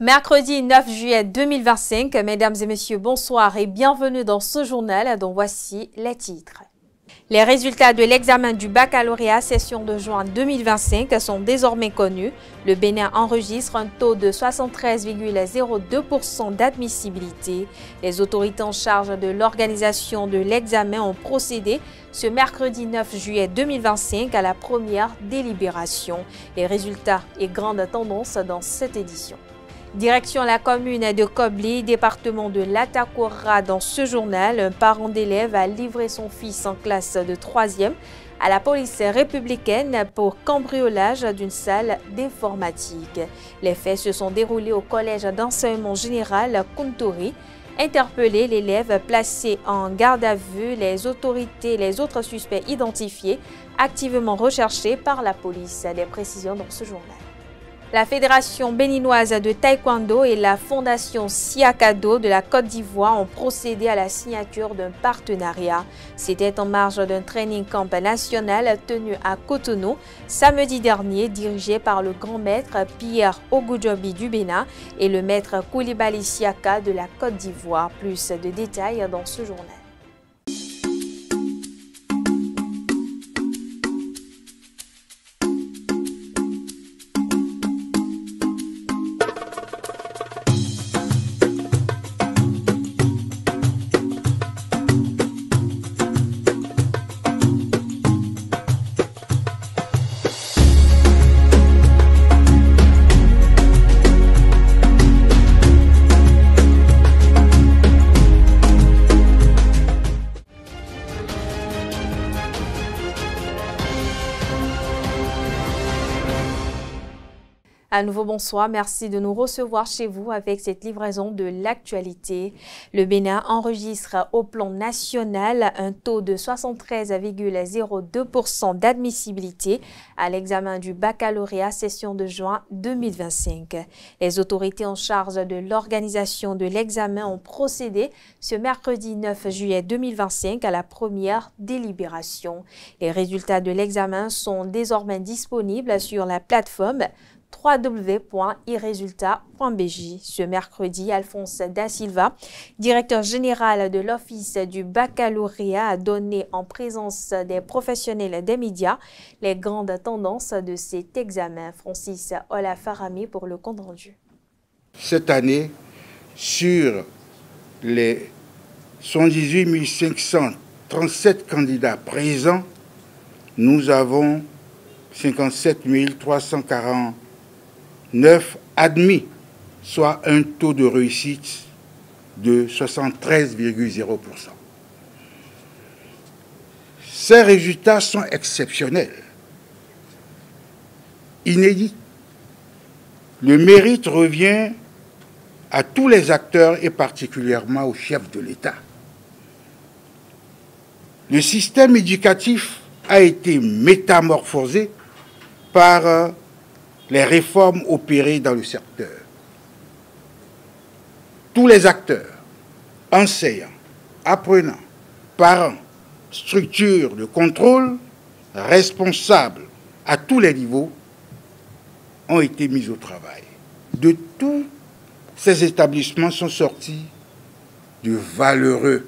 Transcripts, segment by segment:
Mercredi 9 juillet 2025, mesdames et messieurs, bonsoir et bienvenue dans ce journal dont voici les titres. Les résultats de l'examen du baccalauréat session de juin 2025 sont désormais connus. Le Bénin enregistre un taux de 73,02% d'admissibilité. Les autorités en charge de l'organisation de l'examen ont procédé ce mercredi 9 juillet 2025 à la première délibération. Les résultats et grandes tendances dans cette édition. Direction la commune de Kobli, département de l'Atakora. Dans ce journal, un parent d'élève a livré son fils en classe de 3e à la police républicaine pour cambriolage d'une salle d'informatique. Les faits se sont déroulés au collège d'enseignement général Kuntori. Interpellé, l'élève placé en garde à vue, les autorités et les autres suspects identifiés activement recherchés par la police. Des précisions dans ce journal. La Fédération béninoise de taekwondo et la Fondation Siakado de la Côte d'Ivoire ont procédé à la signature d'un partenariat. C'était en marge d'un training camp national tenu à Cotonou samedi dernier, dirigé par le grand maître Pierre Ogudjobi du Bénin et le maître Koulibaly Siaka de la Côte d'Ivoire. Plus de détails dans ce journal. À nouveau, bonsoir. Merci de nous recevoir chez vous avec cette livraison de l'actualité. Le Bénin enregistre au plan national un taux de 73,02% d'admissibilité à l'examen du baccalauréat session de juin 2025. Les autorités en charge de l'organisation de l'examen ont procédé ce mercredi 9 juillet 2025 à la première délibération. Les résultats de l'examen sont désormais disponibles sur la plateforme www.iresultat.bj. Ce mercredi, Alphonse Da Silva, directeur général de l'Office du baccalauréat, a donné en présence des professionnels des médias les grandes tendances de cet examen. Francis Olafarami pour le compte rendu. Cette année, sur les 118 537 candidats présents, nous avons 57 349 admis, soit un taux de réussite de 73,0%. Ces résultats sont exceptionnels, inédits. Le mérite revient à tous les acteurs et particulièrement au chef de l'État. Le système éducatif a été métamorphosé par les réformes opérées dans le secteur. Tous les acteurs, enseignants, apprenants, parents, structures de contrôle, responsables à tous les niveaux, ont été mis au travail. De tous ces établissements sont sortis de valeureux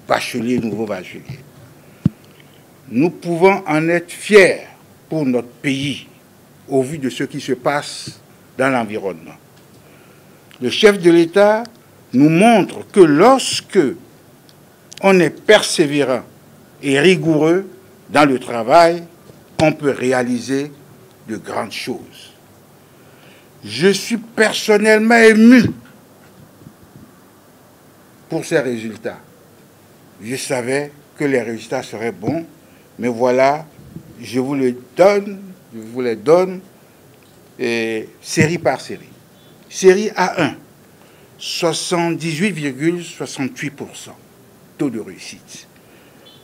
bacheliers, nouveaux bacheliers. Nous pouvons en être fiers pour notre pays, au vu de ce qui se passe dans l'environnement. Le chef de l'État nous montre que lorsque on est persévérant et rigoureux dans le travail, on peut réaliser de grandes choses. Je suis personnellement ému pour ces résultats. Je savais que les résultats seraient bons, mais voilà, je vous les donne série par série. Série A1, 78,68% taux de réussite.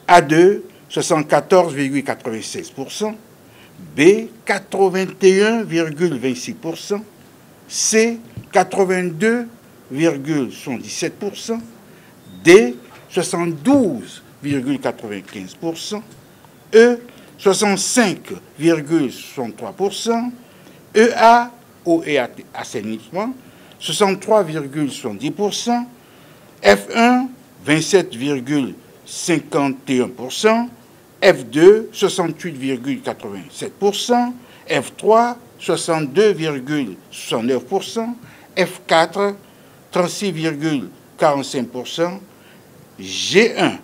A2, 74,96%. B, 81,26%. C, 82,77%. D, 72,95%. E, 65,63%, EA eau et assainissement, 63,70%, F1, 27,51%, F2, 68,87%, F3, 62,69%, F4, 36,45%, G1,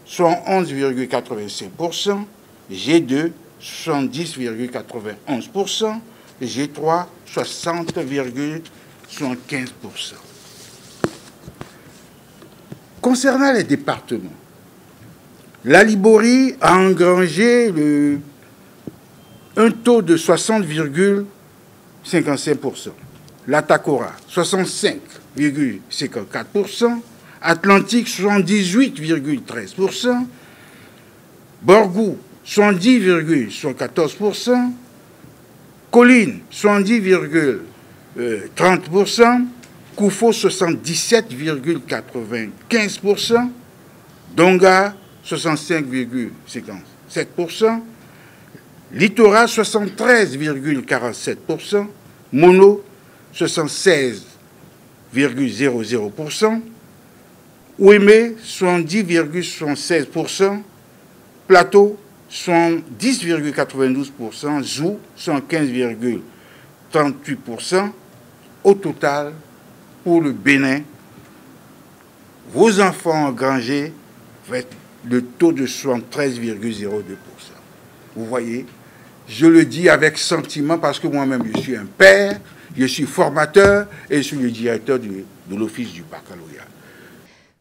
71,85%, G2, 70,91%, G3, 60,75%. Concernant les départements, la Liborie a engrangé un taux de 60,55%, la Takora 65,54%, Atlantique 78,13%, Borgou 70,14%, Colline 70,30%, Koufo 77,95%, Donga 65,57%, Littoral 73,47%, Mono 76,00%, Ouémé 70,76%, Plateau 10,92%, Zou 115,38%. Au total, pour le Bénin, vos enfants engrangés le taux de 73,02%. Vous voyez, je le dis avec sentiment parce que moi-même je suis un père, je suis formateur et je suis le directeur de l'Office du baccalauréat.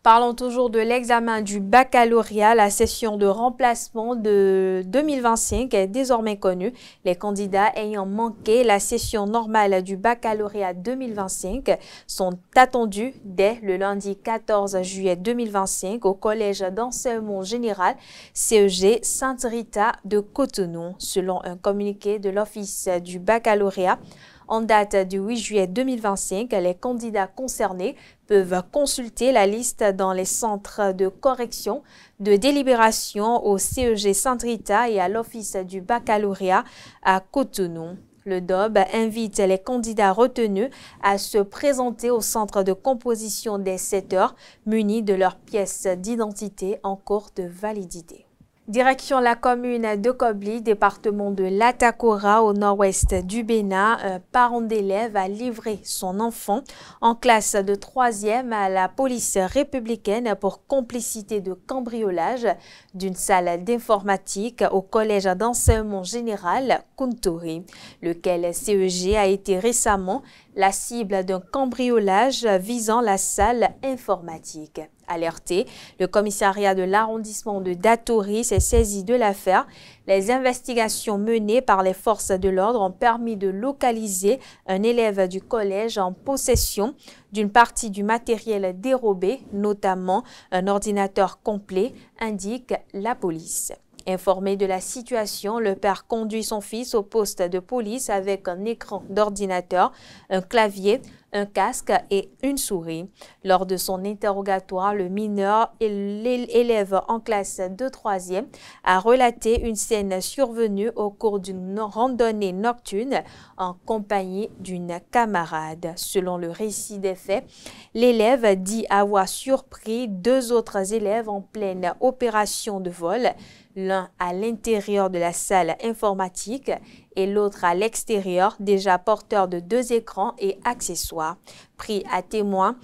Parlons toujours de l'examen du baccalauréat. La session de remplacement de 2025 est désormais connue. Les candidats ayant manqué la session normale du baccalauréat 2025 sont attendus dès le lundi 14 juillet 2025 au Collège d'enseignement général CEG Sainte-Rita de Cotonou, selon un communiqué de l'Office du baccalauréat. En date du 8 juillet 2025, les candidats concernés peuvent consulter la liste dans les centres de correction de délibération au CEG Sainte-Rita et à l'Office du baccalauréat à Cotonou. Le DOB invite les candidats retenus à se présenter au centre de composition dès 7 heures, munis de leurs pièces d'identité en cours de validité. Direction la commune de Kobli, département de l'Atakora au nord-ouest du Bénin, un parent d'élève a livré son enfant en classe de 3e à la police républicaine pour complicité de cambriolage d'une salle d'informatique au collège d'enseignement général Kuntori, lequel CEG a été récemment la cible d'un cambriolage visant la salle informatique. Alerté, le commissariat de l'arrondissement de Datori s'est saisi de l'affaire. Les investigations menées par les forces de l'ordre ont permis de localiser un élève du collège en possession d'une partie du matériel dérobé, notamment un ordinateur complet, indique la police. Informé de la situation, le père conduit son fils au poste de police avec un écran d'ordinateur, un clavier, un casque et une souris. Lors de son interrogatoire, le mineur et l'élève en classe de 3e a relaté une scène survenue au cours d'une randonnée nocturne en compagnie d'une camarade. Selon le récit des faits, l'élève dit avoir surpris 2 autres élèves en pleine opération de vol, l'un à l'intérieur de la salle informatique et l'autre à l'extérieur, déjà porteur de 2 écrans et accessoires. Pris à témoin,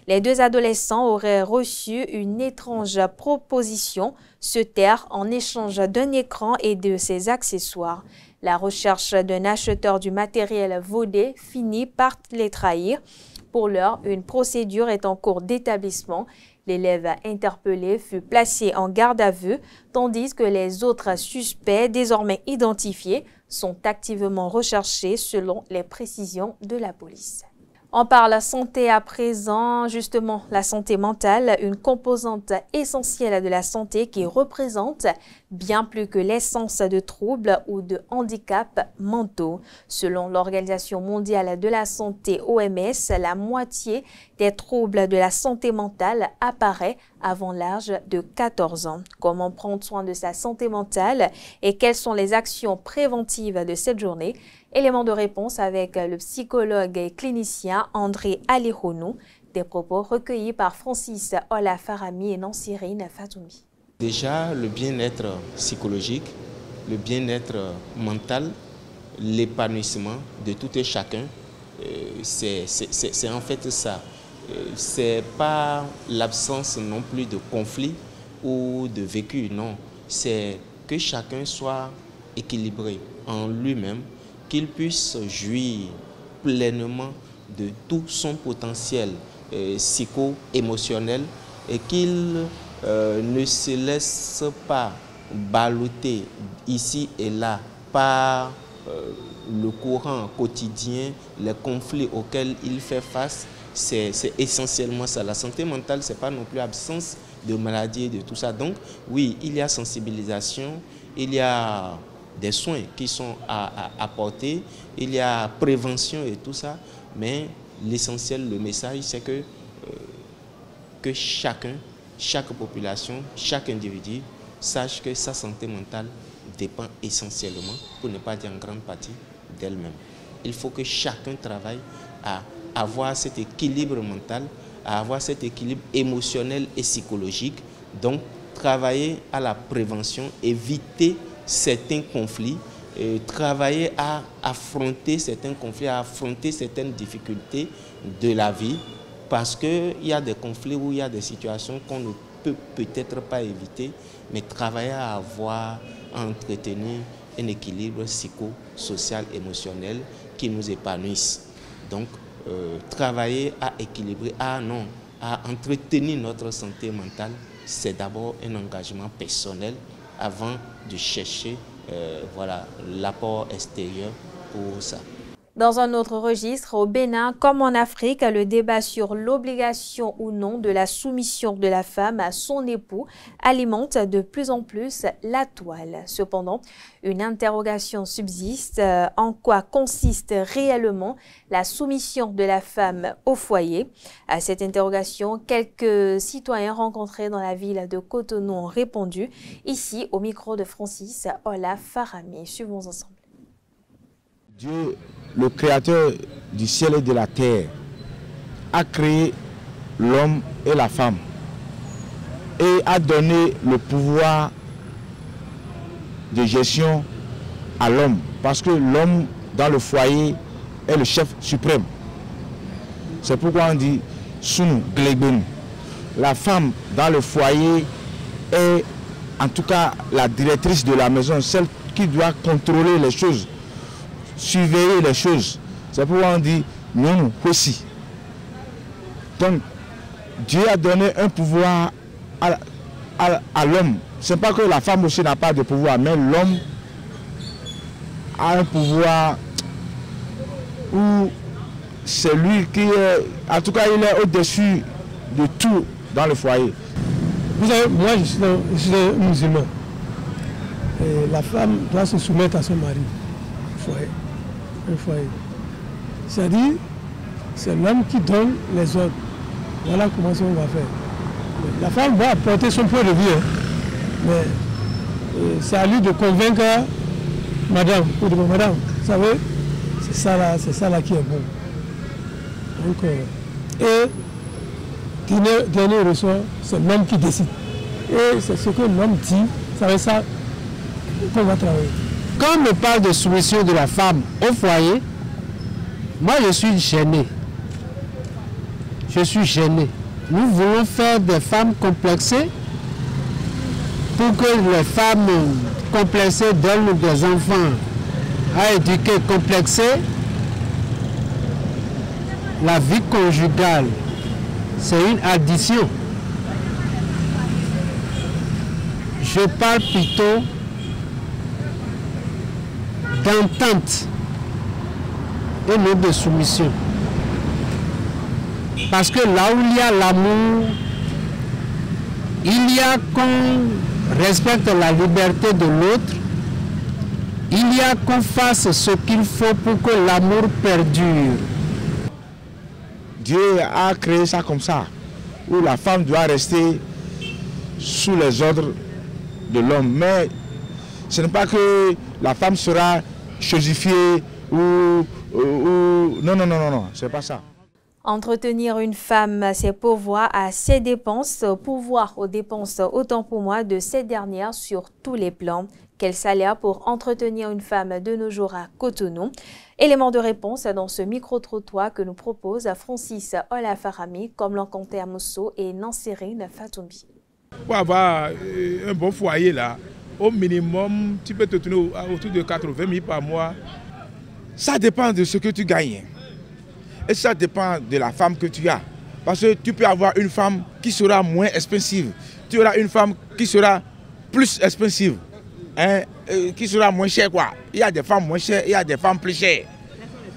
les 2 adolescents auraient reçu une étrange proposition, se taire en échange d'un écran et de ses accessoires. La recherche d'un acheteur du matériel volé finit par les trahir. Pour l'heure, une procédure est en cours d'établissement. L'élève interpellé fut placé en garde à vue, tandis que les autres suspects, désormais identifiés, sont activement recherchés selon les précisions de la police. On parle santé à présent, justement la santé mentale, une composante essentielle de la santé qui représente bien plus que l'essence de troubles ou de handicaps mentaux. Selon l'Organisation mondiale de la santé OMS, la moitié des troubles de la santé mentale apparaît avant l'âge de 14 ans. Comment prendre soin de sa santé mentale et quelles sont les actions préventives de cette journée? Élément de réponse avec le psychologue et clinicien André Alihonou. Des propos recueillis par Francis Ola Farami et Nansirine Fatoumi. Déjà, le bien-être psychologique, le bien-être mental, l'épanouissement de tout et chacun, c'est en fait ça. C'est pas l'absence non plus de conflit ou de vécu, non. C'est que chacun soit équilibré en lui-même, qu'il puisse jouir pleinement de tout son potentiel psycho-émotionnel et qu'il ne se laisse pas balloter ici et là par le courant quotidien, les conflits auxquels il fait face. C'est essentiellement ça. La santé mentale, ce n'est pas non plus absence de maladie et de tout ça. Donc oui, il y a sensibilisation, il y a des soins qui sont à apporter, il y a prévention et tout ça, mais l'essentiel, le message, c'est que chacun, chaque population, chaque individu sache que sa santé mentale dépend essentiellement, pour ne pas dire en grande partie, d'elle-même. Il faut que chacun travaille à avoir cet équilibre mental, à avoir cet équilibre émotionnel et psychologique. Donc, travailler à la prévention, éviter certains conflits, travailler à affronter certains conflits, à affronter certaines difficultés de la vie, parce qu'il y a des conflits où il y a des situations qu'on ne peut peut-être pas éviter, mais travailler à avoir, à entretenir un équilibre psycho-social, émotionnel qui nous épanouisse. Donc, travailler à équilibrer, à entretenir notre santé mentale, c'est d'abord un engagement personnel avant de chercher l'apport extérieur pour ça. Dans un autre registre, au Bénin, comme en Afrique, le débat sur l'obligation ou non de la soumission de la femme à son époux alimente de plus en plus la toile. Cependant, une interrogation subsiste. En quoi consiste réellement la soumission de la femme au foyer? À cette interrogation, quelques citoyens rencontrés dans la ville de Cotonou ont répondu. Ici, au micro de Francis Ola Farami. Suivons ensemble. Dieu, le créateur du ciel et de la terre, a créé l'homme et la femme et a donné le pouvoir de gestion à l'homme, parce que l'homme dans le foyer est le chef suprême. C'est pourquoi on dit Sunu Glebenu. La femme dans le foyer est en tout cas la directrice de la maison, celle qui doit contrôler les choses, surveiller les choses. C'est pourquoi on dit nous aussi. Donc Dieu a donné un pouvoir à l'homme. Ce n'est pas que la femme aussi n'a pas de pouvoir, mais l'homme a un pouvoir où c'est lui qui est, en tout cas il est au-dessus de tout dans le foyer. Vous savez, moi je suis un musulman. Et la femme doit se soumettre à son mari. Un foyer. C'est-à-dire, c'est l'homme qui donne les ordres. Voilà comment on va faire. La femme va apporter son point de vue, hein. Mais c'est à lui de convaincre madame, ou de madame, vous savez, c'est ça là qui est bon. Donc, et dernier ressort, c'est l'homme qui décide. Et c'est ce que l'homme dit, c'est ça qu'on va travailler. Quand on me parle de soumission de la femme au foyer, moi je suis gêné. Je suis gêné. Nous voulons faire des femmes complexées pour que les femmes complexées donnent des enfants à éduquer complexés. La vie conjugale, c'est une addition. Je parle plutôt d'entente et non de soumission. Parce que là où il y a l'amour, il y a qu'on respecte la liberté de l'autre, il y a qu'on fasse ce qu'il faut pour que l'amour perdure. Dieu a créé ça comme ça, où la femme doit rester sous les ordres de l'homme. Mais ce n'est pas que la femme sera chosifiée ou non, c'est pas ça. Entretenir une femme, c'est pourvoir à ses dépenses, pourvoir aux dépenses autant pour moi de cette dernière sur tous les plans. Quel salaire pour entretenir une femme de nos jours à Cotonou? Élément de réponse dans ce micro-trottoir que nous propose Francis Olafarami, comme l'ont compté Amosso et Nansérine Fatoumbi. Pour avoir un bon foyer là, au minimum, tu peux te tenir autour de 80 000 par mois. Ça dépend de ce que tu gagnes. Et ça dépend de la femme que tu as. Parce que tu peux avoir une femme qui sera moins expensive. Tu auras une femme qui sera plus expensive. Qui sera moins chère quoi. Il y a des femmes moins chères, il y a des femmes plus chères.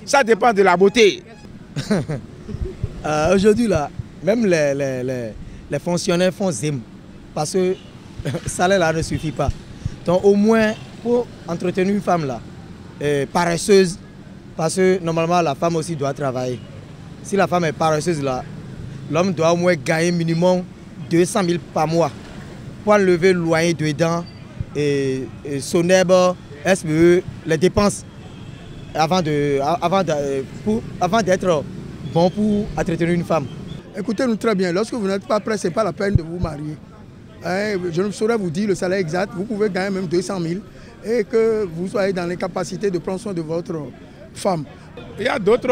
Ça dépend de la beauté. Aujourd'hui là, même les fonctionnaires font zim. Parce que le salaire là ne suffit pas. Donc au moins pour entretenir une femme là, paresseuse, parce que normalement la femme aussi doit travailler. Si la femme est paresseuse là, l'homme doit au moins gagner minimum 200 000 par mois pour enlever le loyer dedans et son herbe, SPE, les dépenses avant d'être bon pour entretenir une femme. Écoutez-nous très bien, lorsque vous n'êtes pas prêt, ce n'est pas la peine de vous marier. Je ne saurais vous dire le salaire exact, vous pouvez gagner même 200 000 et que vous soyez dans les capacités de prendre soin de votre femme. Il y a d'autres,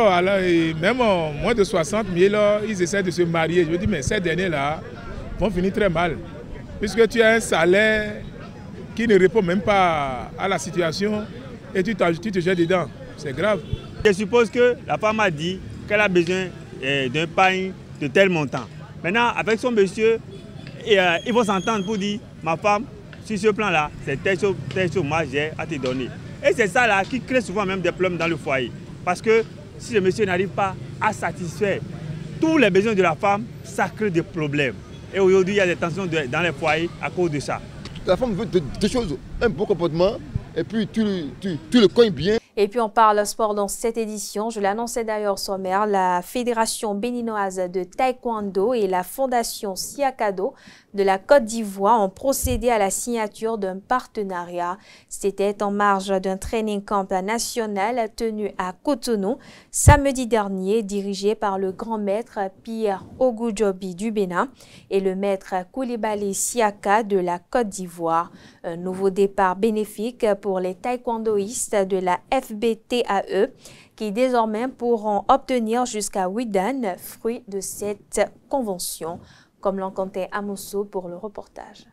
même moins de 60 000, ils essaient de se marier. Je me dis, mais ces derniers-là vont finir très mal. Puisque tu as un salaire qui ne répond même pas à la situation et tu te jettes dedans. C'est grave. Je suppose que la femme a dit qu'elle a besoin d'un pain de tel montant. Maintenant, avec son monsieur, ils vont s'entendre pour dire, ma femme, sur ce plan-là, c'est tel chose moi j'ai à te donner. Et c'est ça là qui crée souvent même des problèmes dans le foyer. Parce que si le monsieur n'arrive pas à satisfaire tous les besoins de la femme, ça crée des problèmes. Et aujourd'hui, il y a des tensions dans les foyers à cause de ça. La femme veut des choses, un bon comportement, et puis tu le cognes bien. Et puis on parle sport dans cette édition. Je l'annonçais d'ailleurs sommaire, la Fédération béninoise de taekwondo et la Fondation Siakado de la Côte d'Ivoire ont procédé à la signature d'un partenariat. C'était en marge d'un training camp national tenu à Cotonou samedi dernier, dirigé par le grand maître Pierre Ogudjobi du Bénin et le maître Koulibaly Siaka de la Côte d'Ivoire. Un nouveau départ bénéfique pour les taekwondoïstes de la FBTAE qui désormais pourront obtenir jusqu'à 8 dan, fruit de cette convention, comme l'en comptait Amosso pour le reportage.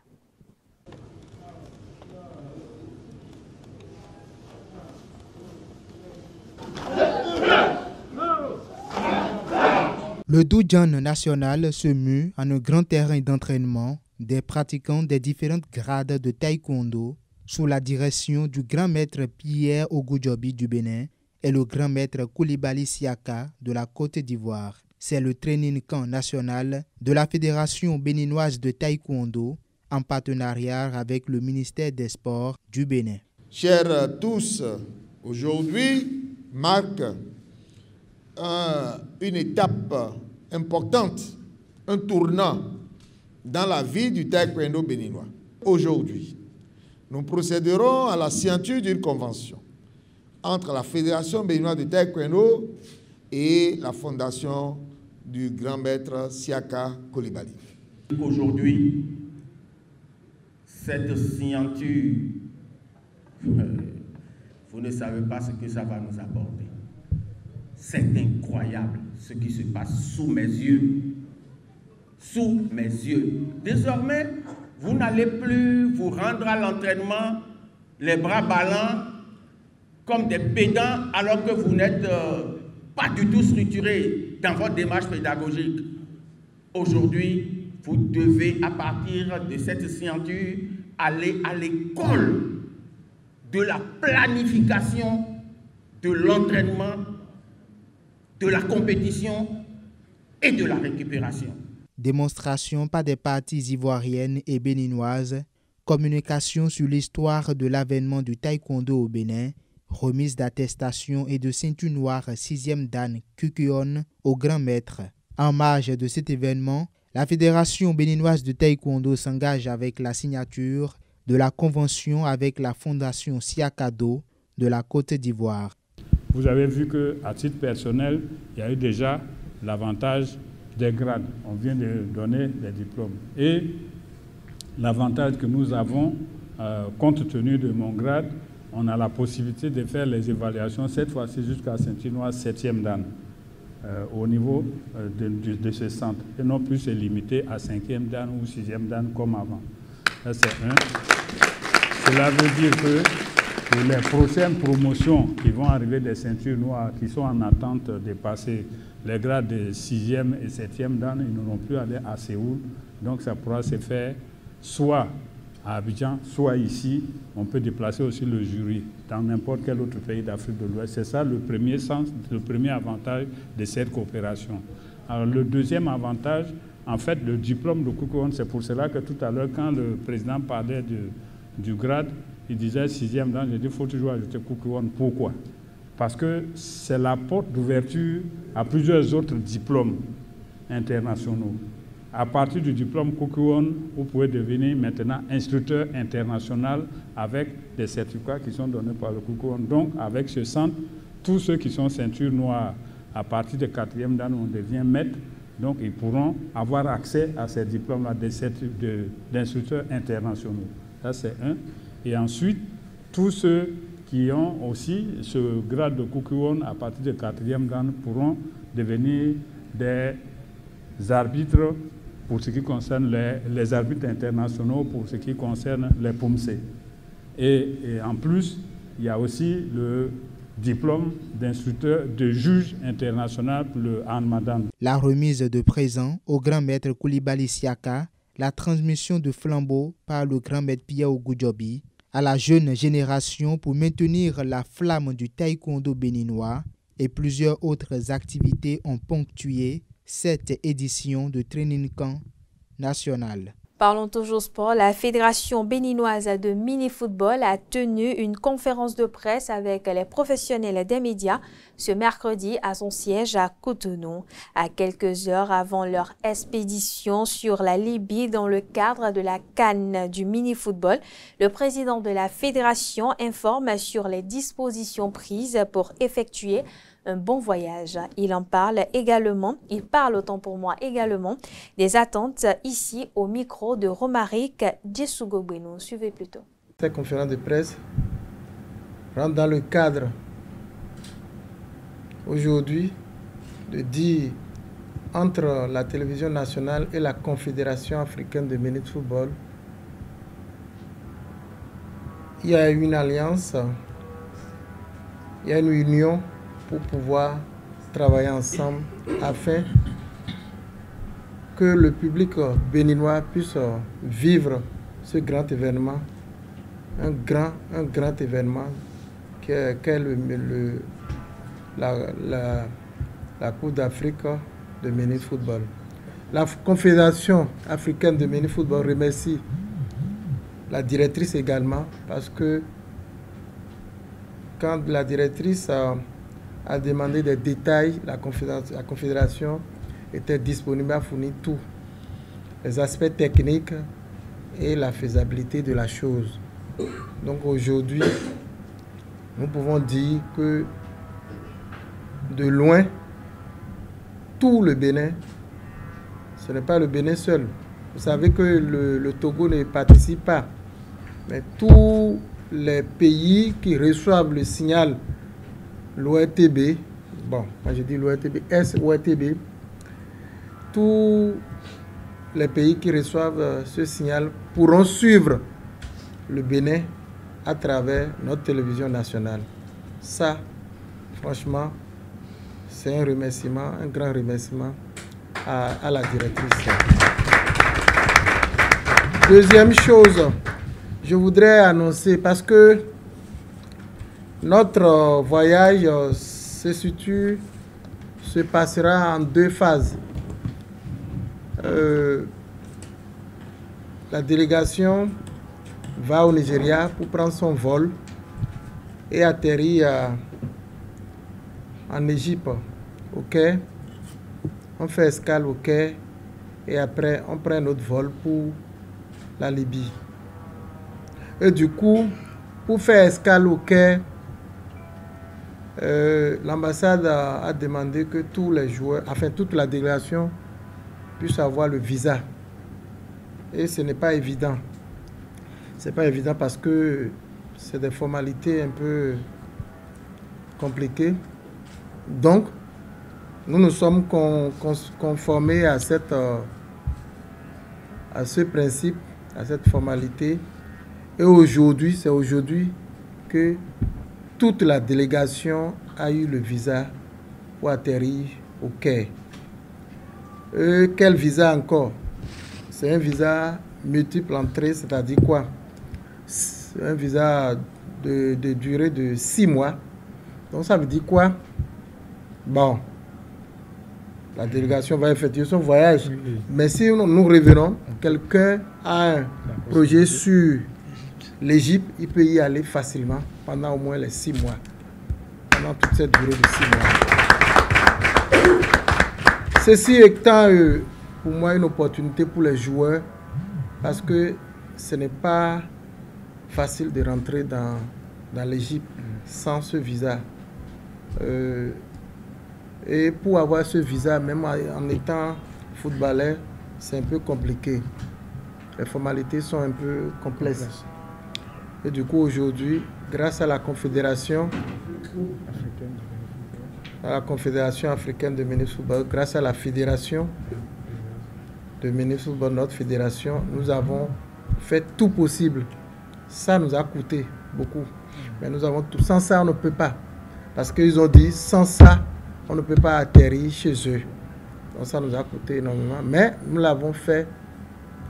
Le Doudjan national se mue en un grand terrain d'entraînement des pratiquants des différentes grades de taekwondo sous la direction du grand maître Pierre Ogudjobi du Bénin et le grand maître Koulibaly Siaka de la Côte d'Ivoire. C'est le training camp national de la Fédération béninoise de taekwondo en partenariat avec le ministère des Sports du Bénin. Chers tous, aujourd'hui marque une étape importante, un tournant dans la vie du taekwondo béninois. Aujourd'hui, nous procéderons à la signature d'une convention entre la Fédération béninoise de taekwondo et la Fondation du grand maître Siaka Koulibaly. Aujourd'hui, cette signature, vous ne savez pas ce que ça va nous apporter. C'est incroyable ce qui se passe sous mes yeux. Sous mes yeux. Désormais, vous n'allez plus vous rendre à l'entraînement les bras ballants comme des pédants alors que vous n'êtes pas du tout structuré dans votre démarche pédagogique. Aujourd'hui, vous devez, à partir de cette signature, aller à l'école de la planification, de l'entraînement, de la compétition et de la récupération. Démonstration par des parties ivoiriennes et béninoises, communication sur l'histoire de l'avènement du taekwondo au Bénin, remise d'attestation et de ceinture noire 6e dan Kukion au grand maître. En marge de cet événement, La Fédération béninoise de taekwondo s'engage avec la signature de la convention avec la Fondation Siakado de la Côte d'Ivoire. Vous avez vu qu'à titre personnel, il y a eu déjà l'avantage des grades. On vient de donner des diplômes. Et l'avantage que nous avons, compte tenu de mon grade, on a la possibilité de faire les évaluations, cette fois-ci jusqu'à ceinture noire 7e dan, au niveau de ce centre. Et non plus se limiter à 5e dan ou 6e dan comme avant. Ça, c'est un. Cela veut dire que pour les prochaines promotions qui vont arriver des ceintures noires, qui sont en attente de passer les grades de 6e et 7e dan, ils n'auront plus à aller à Séoul. Donc ça pourra se faire soit à Abidjan, soit ici. On peut déplacer aussi le jury dans n'importe quel autre pays d'Afrique de l'Ouest. C'est ça le premier sens, le premier avantage de cette coopération. Alors le deuxième avantage, en fait, le diplôme de Kukowon, c'est pour cela que tout à l'heure, quand le président parlait du grade, il disait 6e dan, j'ai dit il faut toujours ajouter Kukowon. Pourquoi? Parce que c'est la porte d'ouverture à plusieurs autres diplômes internationaux. À partir du diplôme Kukowon, vous pouvez devenir maintenant instructeur international avec des certificats qui sont donnés par le Kukowon. Donc, avec ce centre, tous ceux qui sont ceintures noires, à partir de 4e dan, on devient maître. Donc, ils pourront avoir accès à ces diplômes-là d'instructeurs internationaux. Ça, c'est un. Et ensuite, tous ceux qui ont aussi ce grade de Kukowon à partir de 4e dan pourront devenir des arbitres pour ce qui concerne les arbitres internationaux, pour ce qui concerne les POMC. Et en plus, il y a aussi le diplôme d'instructeur de juge international pour le Hanmadan. La remise de présents au grand maître Koulibaly Siaka, la transmission de flambeaux par le grand maître Pierre Ogoudjobi à la jeune génération pour maintenir la flamme du taekwondo béninois et plusieurs autres activités ont ponctué cette édition de Training Camp national. Parlons toujours sport. La Fédération béninoise de mini-football a tenu une conférence de presse avec les professionnels des médias ce mercredi à son siège à Cotonou, à quelques heures avant leur expédition sur la Libye dans le cadre de la CAN du mini-football. Le président de la fédération informe sur les dispositions prises pour effectuer un bon voyage. Il en parle également, il parle autant pour moi également des attentes ici au micro de Romaric Djessugobeno. Suivez plutôt. Cette conférence de presse rentre dans le cadre aujourd'hui de dire entre la télévision nationale et la Confédération africaine de mini-football, il y a une alliance, il y a une union pour pouvoir travailler ensemble afin que le public béninois puisse vivre ce grand événement, un grand événement qu'est la Coupe d'Afrique de mini-football. La Confédération africaine de mini-football remercie la directrice également parce que quand la directrice a demandé des détails, la Confédération était disponible à fournir tous les aspects techniques et la faisabilité de la chose. Donc aujourd'hui, nous pouvons dire que de loin, tout le Bénin, ce n'est pas le Bénin seul. Vous savez que le Togo ne participe pas, mais tous les pays qui reçoivent le signal l'ORTB, bon, moi je dis l'ORTB, SORTB, tous les pays qui reçoivent ce signal pourront suivre le Bénin à travers notre télévision nationale. Ça, franchement, c'est un remerciement, un grand remerciement à la directrice. Deuxième chose, je voudrais annoncer, parce que notre voyage se passera en 2 phases. La délégation va au Nigeria pour prendre son vol et atterrir en Égypte, au Caire. On fait escale au Caire et après on prend notre vol pour la Libye. Et du coup, pour faire escale au Caire, l'ambassade a demandé que tous les joueurs, enfin toute la délégation puisse avoir le visa. Et ce n'est pas évident. C'est pas évident parce que c'est des formalités un peu compliquées. Donc, nous nous sommes conformés à ce principe, à cette formalité. Et aujourd'hui, c'est aujourd'hui que toute la délégation a eu le visa pour atterrir au Caire. Quel visa encore? C'est un visa multiple entrée, c'est-à-dire quoi? C'est un visa de durée de 6 mois. Donc ça veut dire quoi? Bon, la délégation va effectuer son voyage. Mais si nous revenons, quelqu'un a un projet sur l'Égypte, il peut y aller facilement pendant au moins les 6 mois. Pendant toute cette durée de 6 mois. Ceci étant pour moi une opportunité pour les joueurs parce que ce n'est pas facile de rentrer dans l'Égypte sans ce visa. Et pour avoir ce visa, même en étant footballeur, c'est un peu compliqué. Les formalités sont un peu complexes. Et du coup, aujourd'hui, grâce à la Confédération africaine de mini football, grâce à la Fédération de mini football, notre fédération, nous avons fait tout possible. Ça nous a coûté beaucoup. Mais nous avons tout. Sans ça, on ne peut pas. Parce qu'ils ont dit, sans ça, on ne peut pas atterrir chez eux. Donc ça nous a coûté énormément. Mais nous l'avons fait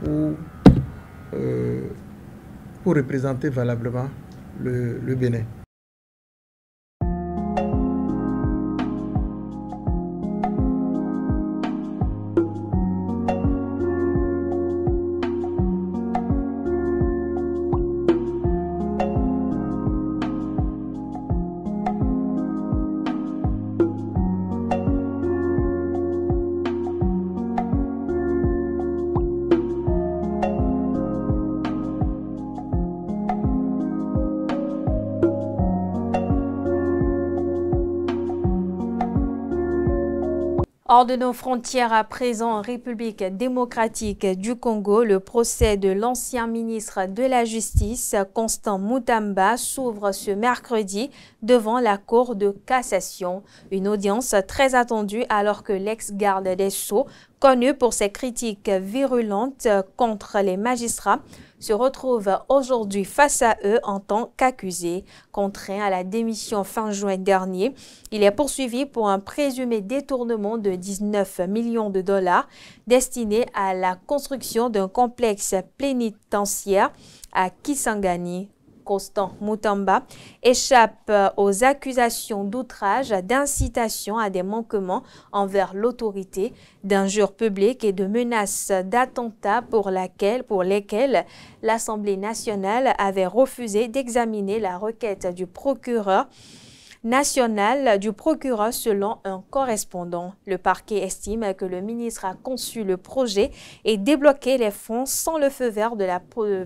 pour représenter valablement le Bénin. Hors de nos frontières à présent, en République démocratique du Congo, le procès de l'ancien ministre de la Justice, Constant Mutamba, s'ouvre ce mercredi devant la Cour de cassation. Une audience très attendue alors que l'ex-garde des Sceaux, connu pour ses critiques virulentes contre les magistrats, se retrouve aujourd'hui face à eux en tant qu'accusé. Contraint à la démission fin juin dernier, il est poursuivi pour un présumé détournement de 19 millions de dollars destiné à la construction d'un complexe pénitentiaire à Kisangani. Constant Mutamba échappe aux accusations d'outrage, d'incitation à des manquements envers l'autorité, d'injures publiques et de menaces d'attentats pour lesquelles l'Assemblée nationale avait refusé d'examiner la requête du procureur selon un correspondant. Le parquet estime que le ministre a conçu le projet et débloqué les fonds sans le feu vert de la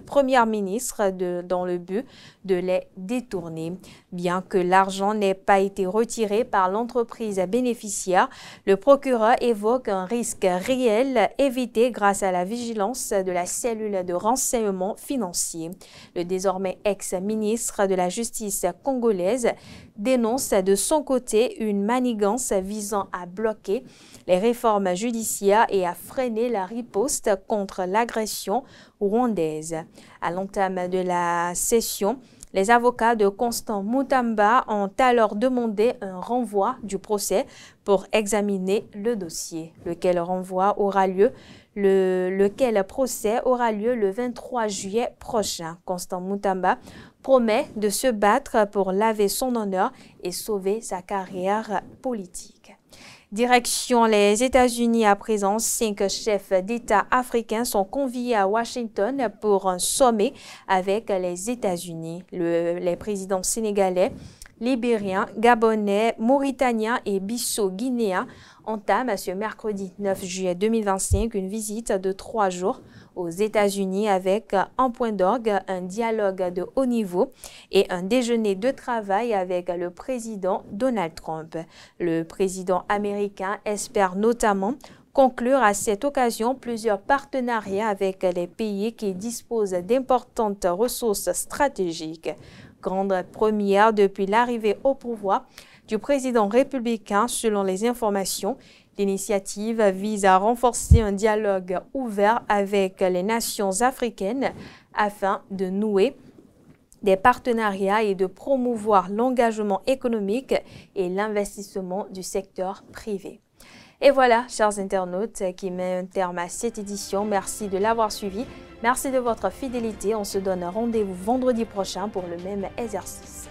première ministre dans le but de les détourner. Bien que l'argent n'ait pas été retiré par l'entreprise bénéficiaire, le procureur évoque un risque réel évité grâce à la vigilance de la cellule de renseignement financier. Le désormais ex-ministre de la Justice congolaise dénonce de son côté une manigance visant à bloquer les réformes judiciaires et à freiner la riposte contre l'agression rwandaise. À l'entame de la session, les avocats de Constant Mutamba ont alors demandé un renvoi du procès pour examiner le dossier, lequel procès aura lieu le 23 juillet prochain. Constant Mutamba promet de se battre pour laver son honneur et sauver sa carrière politique. Direction les États-Unis à présent, 5 chefs d'État africains sont conviés à Washington pour un sommet avec les États-Unis. Les présidents sénégalais libériens, gabonais, mauritaniens et bissau-guinéens entament ce mercredi 9 juillet 2025 une visite de 3 jours aux États-Unis avec en point d'orgue un dialogue de haut niveau et un déjeuner de travail avec le président Donald Trump. Le président américain espère notamment conclure à cette occasion plusieurs partenariats avec les pays qui disposent d'importantes ressources stratégiques. Grande première depuis l'arrivée au pouvoir du président républicain selon les informations. L'initiative vise à renforcer un dialogue ouvert avec les nations africaines afin de nouer des partenariats et de promouvoir l'engagement économique et l'investissement du secteur privé. Et voilà, chers internautes, qui met un terme à cette édition. Merci de l'avoir suivi. Merci de votre fidélité. On se donne rendez-vous vendredi prochain pour le même exercice.